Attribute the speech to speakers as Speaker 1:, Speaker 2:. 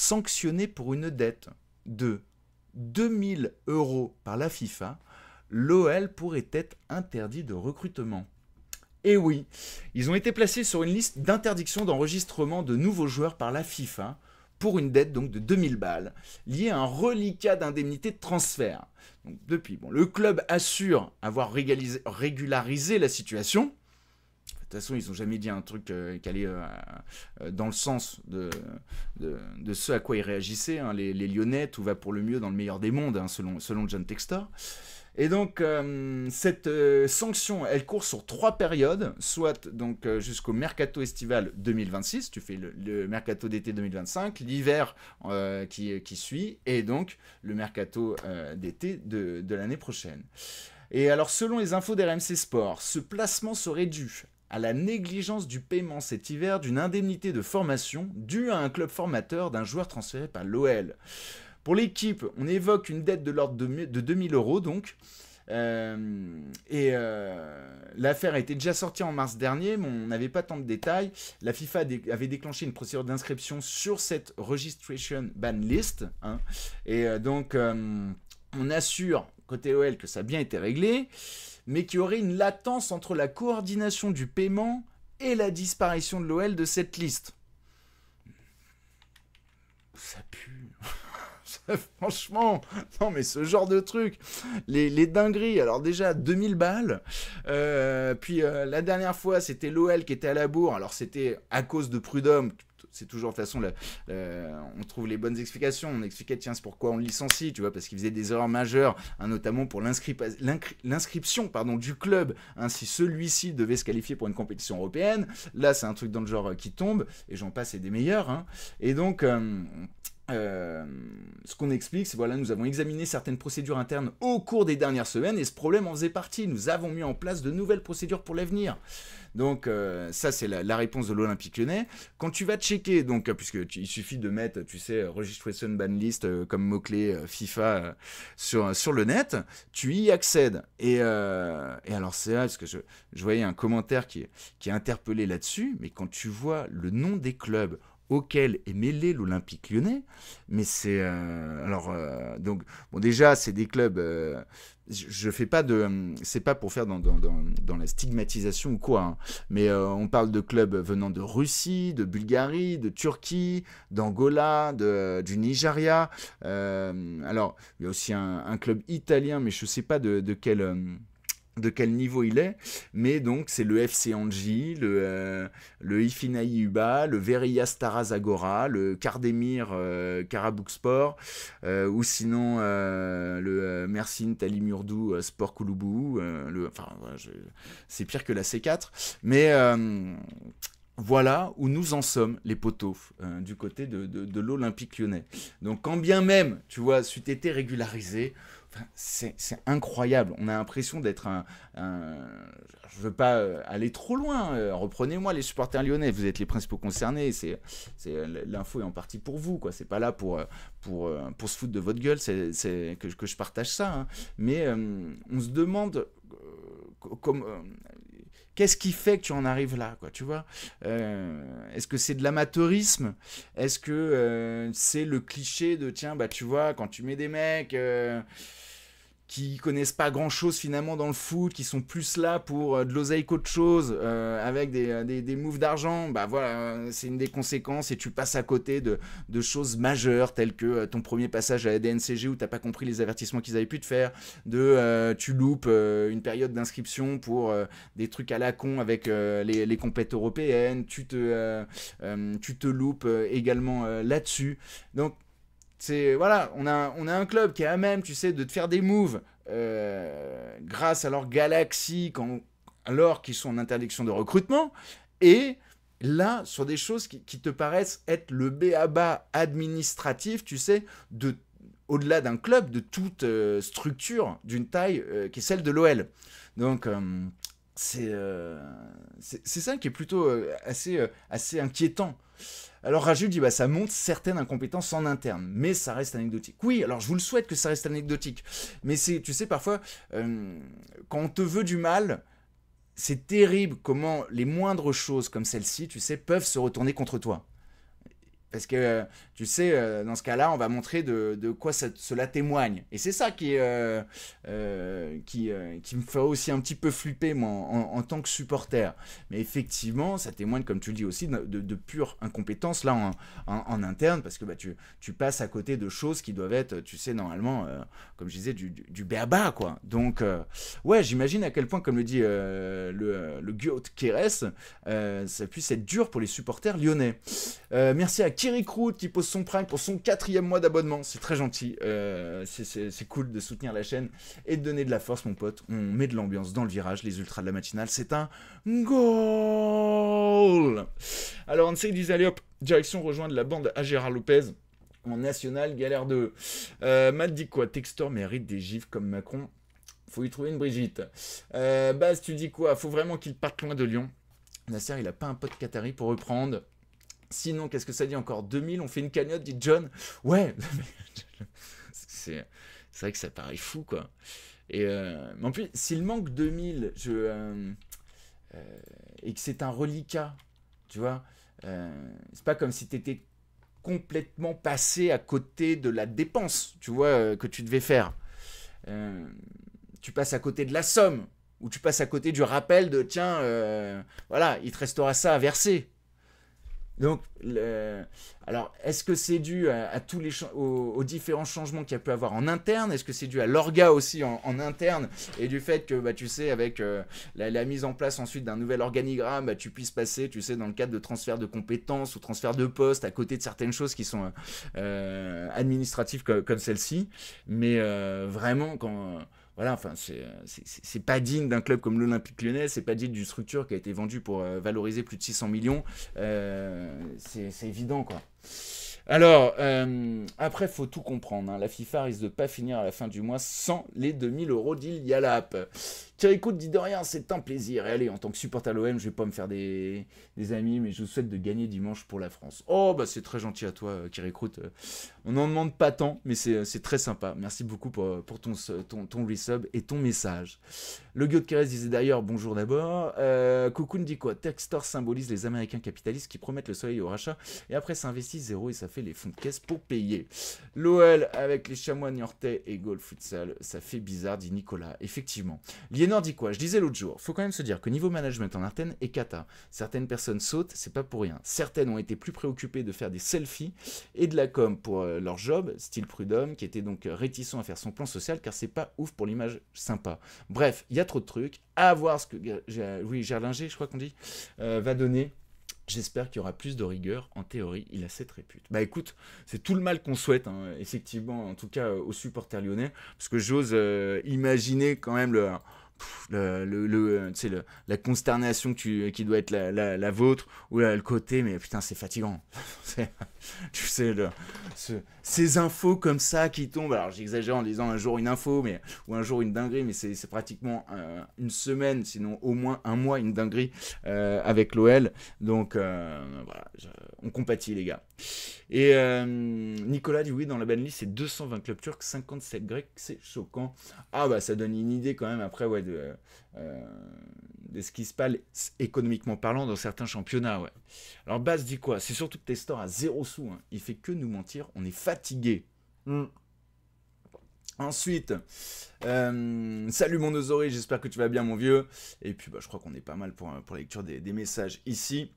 Speaker 1: sanctionné pour une dette de 2000 € par la FIFA, l'OL pourrait être interdit de recrutement. Et oui, ils ont été placés sur une liste d'interdiction d'enregistrement de nouveaux joueurs par la FIFA pour une dette donc de 2000 balles, liée à un reliquat d'indemnité de transfert. Donc depuis, le club assure avoir régularisé la situation. De toute façon, ils n'ont jamais dit un truc qui allait dans le sens de ce à quoi ils réagissaient. Hein. Les Lyonnais, tout va pour le mieux dans le meilleur des mondes, hein, selon John Textor. Et donc, cette sanction, elle court sur 3 périodes, soit donc jusqu'au mercato estival 2026, tu fais le mercato d'été 2025, l'hiver qui suit, et donc le mercato d'été de l'année prochaine. Et alors, selon les infos d'RMC Sport, ce placement serait dû à la négligence du paiement cet hiver d'une indemnité de formation due à un club formateur d'un joueur transféré par l'OL. Pour l'équipe, on évoque une dette de l'ordre de 2000 € donc. L'affaire a été déjà sortie en mars dernier, mais on n'avait pas tant de détails. La FIFA avait déclenché une procédure d'inscription sur cette registration ban list. Hein, et donc, on assure, côté OL, que ça a bien été réglé, mais qu'il y aurait une latence entre la coordination du paiement et la disparition de l'OL de cette liste. Ça pue. Franchement, non mais ce genre de truc, les dingueries, alors déjà 2000 balles, puis la dernière fois c'était l'OL qui était à la bourre, alors c'était à cause de Prud'homme, c'est toujours de toute façon, on trouve les bonnes explications, on expliquait tiens c'est pourquoi on le licencie, tu vois, parce qu'il faisait des erreurs majeures, hein, notamment pour l'inscription du club, hein, si celui-ci devait se qualifier pour une compétition européenne, là c'est un truc dans le genre qui tombe, et j'en passe et des meilleurs, hein, et donc... ce qu'on explique, c'est voilà, nous avons examiné certaines procédures internes au cours des dernières semaines et ce problème en faisait partie. Nous avons mis en place de nouvelles procédures pour l'avenir. Donc ça c'est la réponse de l'Olympique Lyonnais. Quand tu vas checker, donc il suffit de mettre, tu sais, registration ban list comme mot-clé FIFA sur le net, tu y accèdes. Et alors c'est là, parce que je voyais un commentaire qui est interpellé là-dessus, mais quand tu vois le nom des clubs auquel est mêlé l'Olympique Lyonnais, mais c'est donc bon déjà c'est des clubs, je fais pas c'est pas pour faire dans la stigmatisation ou quoi, hein, mais on parle de clubs venant de Russie, de Bulgarie, de Turquie, d'Angola, du Nigeria. Alors il y a aussi un club italien, mais je sais pas de quel niveau il est, mais donc c'est le FC Anji, le Ifinaï Uba, le Veria Stara Zagora, le Kardemir Karabükspor, ou sinon le Mersin Talimurdu Sport Kulübü, c'est pire que la C4, mais voilà où nous en sommes, les poteaux, du côté de l'Olympique Lyonnais. Donc quand bien même, tu vois, c'eût été régularisé, c'est incroyable. On a l'impression d'être je veux pas aller trop loin. Reprenez-moi les supporters lyonnais. Vous êtes les principaux concernés. L'info est en partie pour vous, quoi. C'est pas là pour se foutre de votre gueule. C'est que je partage ça. Hein. Mais on se demande qu'est-ce qui fait que tu en arrives là, quoi, tu vois est-ce que c'est de l'amateurisme? Est-ce que c'est le cliché de tiens, bah tu vois, quand tu mets des mecs qui connaissent pas grand chose finalement dans le foot, qui sont plus là pour de l'oseille qu'autre chose, avec des moves d'argent, bah voilà, c'est une des conséquences et tu passes à côté de choses majeures telles que ton premier passage à la DNCG où t'as pas compris les avertissements qu'ils avaient pu te faire, tu loupes une période d'inscription pour des trucs à la con avec les compètes européennes, tu te loupes également là-dessus. Donc voilà, on a un club qui est à même, tu sais, de te faire des moves grâce à leur galaxie alors qu'ils sont en interdiction de recrutement, et là, sur des choses qui te paraissent être le b.a.-ba administratif, tu sais, au-delà d'un club, de toute structure d'une taille qui est celle de l'OL. Donc... c'est ça qui est plutôt assez inquiétant. Alors Raju dit ça montre certaines incompétences en interne, mais ça reste anecdotique. Oui, alors je vous le souhaite que ça reste anecdotique, mais tu sais parfois quand on te veut du mal, c'est terrible comment les moindres choses comme celle-ci, tu sais, peuvent se retourner contre toi. Parce que, tu sais, dans ce cas-là, on va montrer de quoi cela témoigne. Et c'est ça qui me fait aussi un petit peu flipper, moi, en tant que supporter. Mais effectivement, ça témoigne, comme tu le dis aussi, de pure incompétence, là, en interne, parce que bah, tu passes à côté de choses qui doivent être, tu sais, normalement, comme je disais, du béaba, quoi. Donc, ouais, j'imagine à quel point, comme le dit le Goat Keres, ça puisse être dur pour les supporters lyonnais. Merci à Kirikrou qui pose son prime pour son 4e mois d'abonnement. C'est très gentil. C'est cool de soutenir la chaîne et de donner de la force, mon pote. On met de l'ambiance dans le virage, les ultras de la matinale. C'est un goal. Alors, on sait disait, allez hop, direction rejoindre la bande à Gérard Lopez. En national, galère 2. Matt dit quoi? Textor mérite des gifs comme Macron. Faut y trouver une Brigitte. Baz, tu dis quoi? Faut vraiment qu'il parte loin de Lyon. Nasser, il a pas un pote qatari pour reprendre. Sinon, qu'est-ce que ça dit encore? 2000, on fait une cagnotte, dit John. Ouais, c'est vrai que ça paraît fou, quoi. Et mais en plus, s'il manque 2000, et que c'est un reliquat, tu vois, c'est pas comme si t'étais complètement passé à côté de la dépense, tu vois, que tu devais faire. Tu passes à côté de la somme, ou tu passes à côté du rappel de, tiens, voilà, il te restera ça à verser. Donc, alors, est-ce que c'est dû à tous aux différents changements qu'il y a pu avoir en interne? Est-ce que c'est dû à l'orga aussi en interne? Et du fait que, bah, tu sais, avec la mise en place ensuite d'un nouvel organigramme, bah, tu puisses passer, tu sais, dans le cadre de transfert de compétences ou transfert de postes à côté de certaines choses qui sont administratives comme celle-ci. Mais vraiment, quand... Voilà, enfin, c'est pas digne d'un club comme l'Olympique Lyonnais, c'est pas digne d'une structure qui a été vendue pour valoriser plus de 600 millions. C'est évident, quoi. Alors, après, faut tout comprendre. Hein. La FIFA risque de pas finir à la fin du mois sans les 2000 € d'Ilialap. Kirikou dit de rien, c'est un plaisir. Et allez, en tant que supporter à l'OM, je vais pas me faire des amis, mais je vous souhaite de gagner dimanche pour la France. Oh, bah c'est très gentil à toi, Kirikou. On n'en demande pas tant, mais c'est très sympa. Merci beaucoup pour ton resub et ton message. Le Guillaume Keres disait d'ailleurs bonjour d'abord. Cocoon dit quoi? Textor symbolise les Américains capitalistes qui promettent le soleil au rachat et après s'investissent zéro et ça fait les fonds de caisse pour payer. L'OL avec les chamois niortais et Goal Futsal, ça fait bizarre, dit Nicolas. Effectivement. Liénor dit quoi? Je disais l'autre jour, faut quand même se dire que niveau management en interne est cata. Certaines personnes sautent, c'est pas pour rien. Certaines ont été plus préoccupées de faire des selfies et de la com pour leur job, style Prud'homme, qui était donc réticent à faire son plan social car c'est pas ouf pour l'image sympa. Bref, il y a trop de trucs. À voir ce que Gerlinger, je crois qu'on dit, va donner. J'espère qu'il y aura plus de rigueur. En théorie, il a cette répute. Bah écoute, c'est tout le mal qu'on souhaite, hein, effectivement, en tout cas aux supporters lyonnais, parce que j'ose imaginer quand même la consternation qui doit être la vôtre, ou le côté, mais putain, c'est fatigant. Tu sais, ces infos comme ça qui tombent, alors j'exagère en disant un jour une info, ou un jour une dinguerie, mais c'est pratiquement une semaine, sinon au moins un mois, une dinguerie avec l'OL. Donc voilà, on compatit les gars. Et Nicolas dit oui, dans la banlieue c'est 220 clubs turcs, 57 grecs, c'est choquant. Ah bah ça donne une idée quand même après ouais, de ce qui se passe économiquement parlant dans certains championnats. Ouais. Alors Baz dit quoi? C'est surtout que Testor a 0 sous, hein. Il fait que nous mentir, on est fatigué. Ensuite, salut mon Ozori, j'espère que tu vas bien mon vieux. Et puis bah, je crois qu'on est pas mal pour la lecture des messages ici.